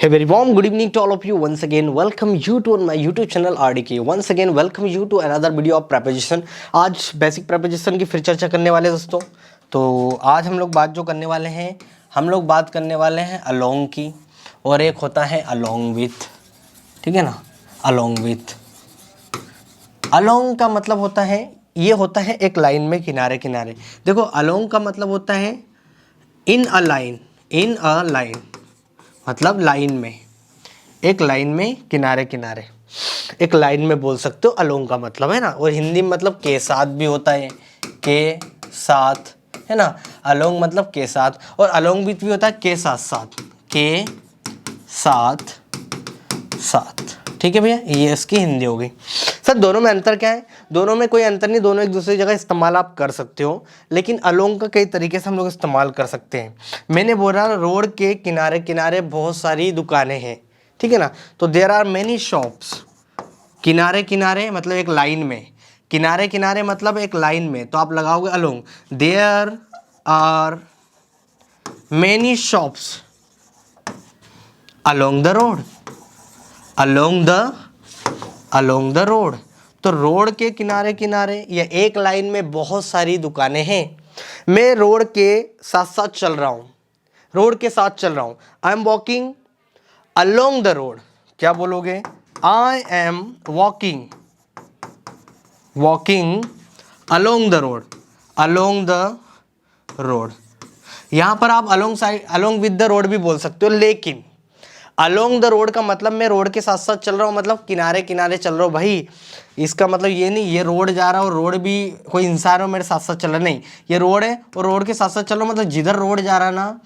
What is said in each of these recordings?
Hey, very warm good evening to all of you. Once again, welcome you to my YouTube channel RDK. Once again, welcome you to another video of preposition. आज basic preposition की फिर चर्चा करने वाले दोस्तों. तो आज हम लोग बात जो करने वाले हैं, हम लोग बात करने वाले हैं along की, और एक होता है along with. ठीक है ना, along with. along का मतलब होता है, ये होता है एक लाइन में किनारे किनारे. देखो along का मतलब होता है in a line, in a line मतलब लाइन में, एक लाइन में किनारे किनारे, एक लाइन में बोल सकते हो अलोंग का मतलब, है ना. और हिंदी में मतलब के साथ भी होता है, के साथ, है ना. अलोंग मतलब के साथ, और अलोंग विथ भी होता है के साथ साथ, के साथ साथ. ठीक है भैया, ये इसकी हिंदी हो गई. सर दोनों में अंतर क्या है? दोनों में कोई अंतर नहीं, दोनों एक दूसरी जगह इस्तेमाल आप कर सकते हो, लेकिन अलोंग का कई तरीके से हम लोग इस्तेमाल कर सकते हैं. मैंने बोला रोड के किनारे किनारे बहुत सारी दुकानें हैं. ठीक है ना, तो देयर आर मेनी शॉप्स. किनारे किनारे मतलब एक लाइन में, किनारे किनारे मतलब एक लाइन में, तो आप लगाओगे along. There are many shops along the road, along the road. तो रोड के किनारे किनारे या एक लाइन में बहुत सारी दुकानें हैं. मैं रोड के साथ साथ चल रहा हूँ, रोड के साथ चल रहा हूँ. आई am walking along the road. क्या बोलोगे? आई am walking along the road, along the road. यहाँ पर आप along side, along with the road भी बोल सकते हो, लेकिन अलोंग द रोड का मतलब मैं रोड के साथ साथ चल रहा हूँ, मतलब किनारे किनारे चल रहा हूँ भाई. इसका मतलब ये नहीं ये रोड जा रहा है और रोड भी कोई इंसान हो मेरे साथ साथ चल रहा, नहीं. ये रोड है और रोड के साथ साथ चल रहा हूँ, मतलब जिधर रोड जा रहा है ना,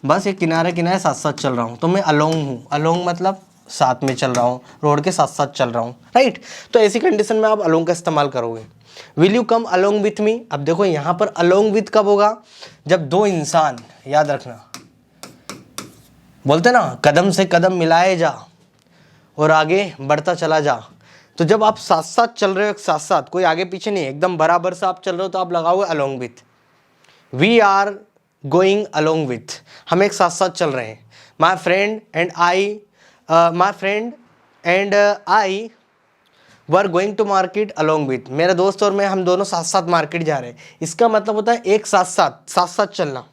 बस ये किनारे किनारे साथ साथ चल रहा हूँ, तो मैं अलोंग हूँ. अलोंग मतलब साथ में चल रहा हूँ, रोड के साथ साथ चल रहा हूँ, राइट. तो ऐसी कंडीशन में आप अलोंग का इस्तेमाल करोगे. Will you come along with me. अब देखो यहाँ पर अलोंग विथ कब होगा? जब दो इंसान, याद रखना, बोलते ना कदम से कदम मिलाए जा और आगे बढ़ता चला जा. तो जब आप साथ साथ चल रहे हो, एक साथ साथ, कोई आगे पीछे नहीं, एकदम बराबर से आप चल रहे हो, तो आप लगाओगे along with. We are going along with, हम एक साथ साथ चल रहे हैं. My friend and I were going to market along with. मेरे दोस्त और मैं, हम दोनों साथ साथ मार्केट जा रहे हैं. इसका मतलब होता है एक साथ साथ चलना.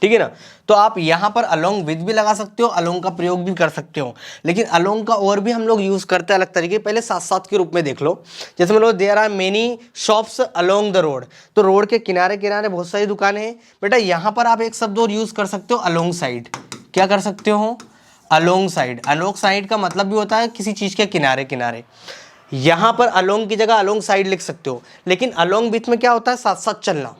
ठीक है ना. तो आप यहाँ पर अलोंग विद भी लगा सकते हो, अलोंग का प्रयोग भी कर सकते हो, लेकिन अलोंग का और भी हम लोग यूज करते हैं अलग तरीके. पहले साथ साथ के रूप में देख लो. जैसे मतलब there are many shops along the road, तो रोड के किनारे किनारे बहुत सारी दुकानें हैं. बेटा यहाँ पर आप एक शब्द और यूज कर सकते हो, अलोंग साइड. क्या कर सकते हो? Along side. अलोंग साइड का मतलब भी होता है किसी चीज के किनारे किनारे. यहाँ पर अलोंग की जगह अलोंग साइड लिख सकते हो, लेकिन अलोंग विथ में क्या होता है? साथ साथ चलना.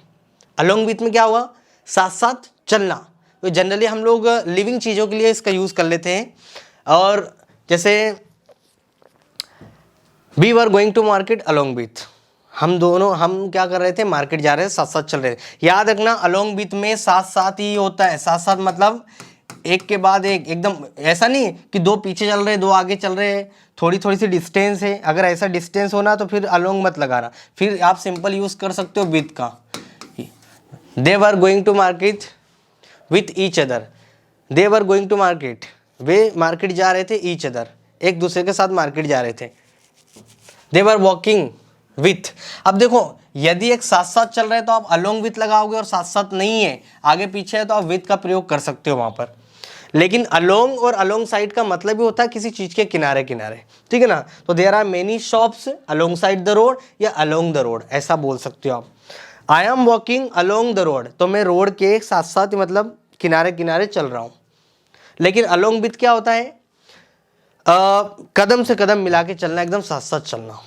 अलोंग विथ में क्या हुआ? साथ साथ चलना. तो जनरली हम लोग लिविंग चीज़ों के लिए इसका यूज़ कर लेते हैं. और जैसे we were going to market along with, हम क्या कर रहे थे? मार्केट जा रहे थे, साथ साथ चल रहे थे. याद रखना अलोंग विथ में साथ साथ ही होता है. साथ साथ मतलब एक के बाद एक, एकदम ऐसा नहीं कि दो पीछे चल रहे, दो आगे चल रहे, थोड़ी थोड़ी सी डिस्टेंस है. अगर ऐसा डिस्टेंस होना तो फिर अलोंग मत लगाना, फिर आप सिंपल यूज़ कर सकते हो विथ का. They were going to market with each other. They were going to market, वे मार्केट जा रहे थे, ईच अदर एक दूसरे के साथ मार्केट जा रहे थे. दे वर वॉकिंग विथ. अब देखो यदि एक साथ साथ चल रहे हैं तो आप अलोंग विथ लगाओगे, और साथ साथ नहीं है, आगे पीछे है, तो आप विथ का प्रयोग कर सकते हो वहां पर. लेकिन अलोंग और अलोंग साइड का मतलब भी होता है किसी चीज के किनारे किनारे. ठीक है ना. तो there are many shops alongside the road या अलोंग द रोड, ऐसा बोल सकते हो आप. I am walking along the road, तो मैं रोड के साथ साथ मतलब किनारे किनारे चल रहा हूं. लेकिन अलोंग विथ क्या होता है? कदम से कदम मिला के चलना, एकदम साथ साथ चलना.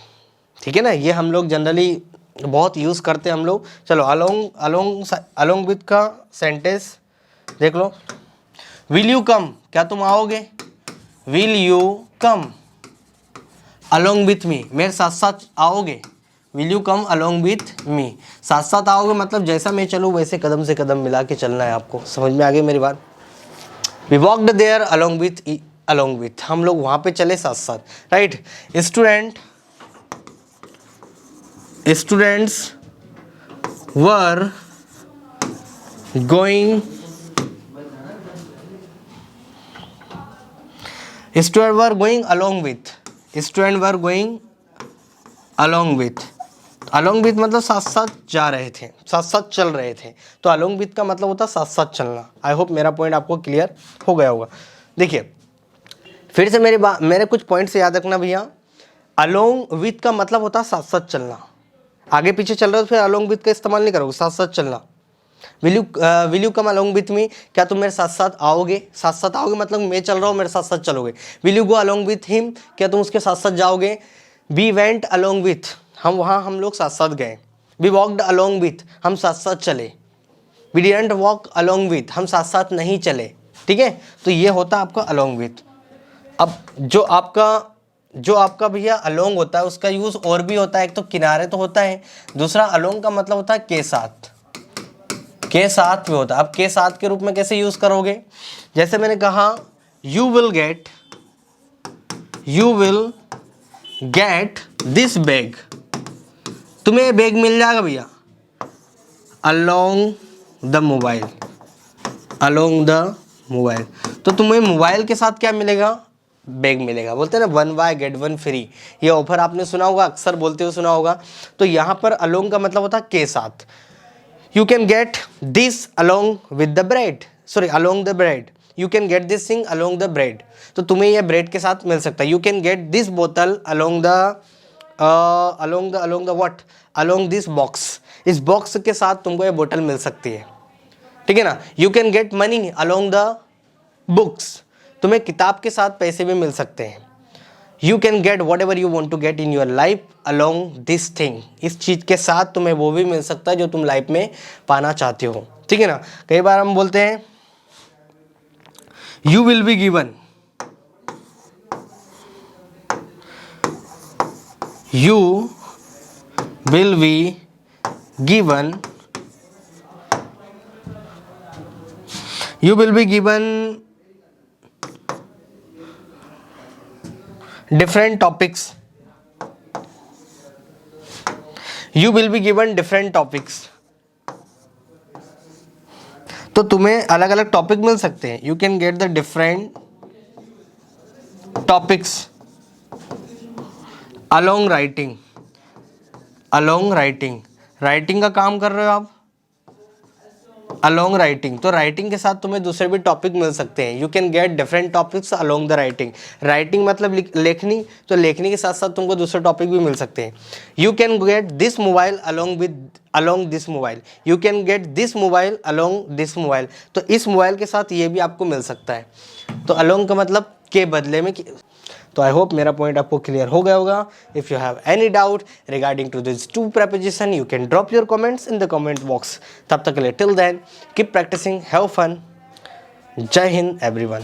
ठीक है ना. ये हम लोग जनरली बहुत यूज करते हैं हम लोग. चलो अलोंग विथ का सेंटेंस देख लो. विल यू कम, क्या तुम आओगे? Will you come along with me, मेरे साथ साथ आओगे. Will you come along with me, साथ साथ आओगे मतलब जैसा मैं चलूँ वैसे कदम से कदम मिला के चलना है आपको. समझ में आ गई मेरी बात? We walked there along with, हम लोग वहाँ पे चले साथ साथ, right. Students were going student were going along with, student were going along with, along with मतलब साथ साथ जा रहे थे, साथ साथ चल रहे थे। तो अलोंग विथ का मतलब होता है साथ साथ चलना। आई होप मेरा पॉइंट आपको क्लियर हो गया होगा। देखिए फिर से मेरे कुछ पॉइंट्स याद रखना भैया। अलोंग विथ का मतलब होता है साथ साथ चलना, आगे पीछे चल रहे हो तो फिर अलोंग विथ का इस्तेमाल नहीं करोगे, साथ साथ चलना। Will you come along with me, क्या तुम मेरे साथ साथ आओगे, साथ साथ आओगे मतलब मैं चल रहा हूँ मेरे साथ साथ चलोगे। Will you go along with him, क्या तुम उसके साथ साथ जाओगे। वी वेंट अलोंग विथ, हम लोग साथ साथ गए। वी वॉकड अलोंग विथ, हम साथ साथ चले। We didn't walk along with, हम साथ साथ नहीं चले। ठीक है, तो ये होता है आपका अलोंग विथ। अब जो आपका भैया अलोंग होता है उसका यूज और भी होता है, एक तो किनारे तो होता है, दूसरा अलोंग का मतलब होता है के साथ, के साथ भी होता है। अब के साथ के रूप में कैसे यूज करोगे, जैसे मैंने कहा you will get this bag, तुम्हें बैग मिल जाएगा भैया along the mobile, along the mobile. तो तुम्हें मोबाइल के साथ क्या मिलेगा, बैग मिलेगा। बोलते हैं ना 1 बाय गेट 1 फ्री, ये ऑफर आपने सुना होगा, अक्सर बोलते हुए सुना होगा। तो यहाँ पर अलोंग का मतलब होता है के साथ। You can get this along with the bread, sorry along the bread, you can get this thing along the bread, तो तुम्हें यह ब्रेड के साथ मिल सकता है। यू कैन गेट दिस बोतल along the what, along this box, इस box के साथ तुमको ये बोतल मिल सकती है। ठीक है ना। You can get money along the books, तुम्हें किताब के साथ पैसे भी मिल सकते हैं। You can get whatever you want to get in your life along this thing, इस चीज़ के साथ तुम्हें वो भी मिल सकता है जो तुम लाइफ में पाना चाहते हो। ठीक है ना। कई बार हम बोलते हैं you will be given, you will be given, you will be given different topics, you will be given different topics, तो तुम्हें अलग अलग टॉपिक मिल सकते हैं। You can get the different topics along writing, along writing, writing का काम कर रहे हो आप अलोंग राइटिंग, तो राइटिंग के साथ तुम्हें दूसरे भी टॉपिक मिल सकते हैं। You can get different topics along the writing, writing मतलब लेखनी, तो लेखनी के साथ साथ तुमको दूसरे टॉपिक भी मिल सकते हैं। You can get this mobile along this mobile, you can get this mobile along this mobile, तो इस मोबाइल के साथ ये भी आपको मिल सकता है। तो अलोंग का मतलब के बदले में। तो आई होप मेरा पॉइंट आपको क्लियर हो गया होगा। If you have any doubt regarding to this 2 preposition you can drop your comments in the comment box. तब तक के लिए till then keep practising, have fun, Jai Hind everyone.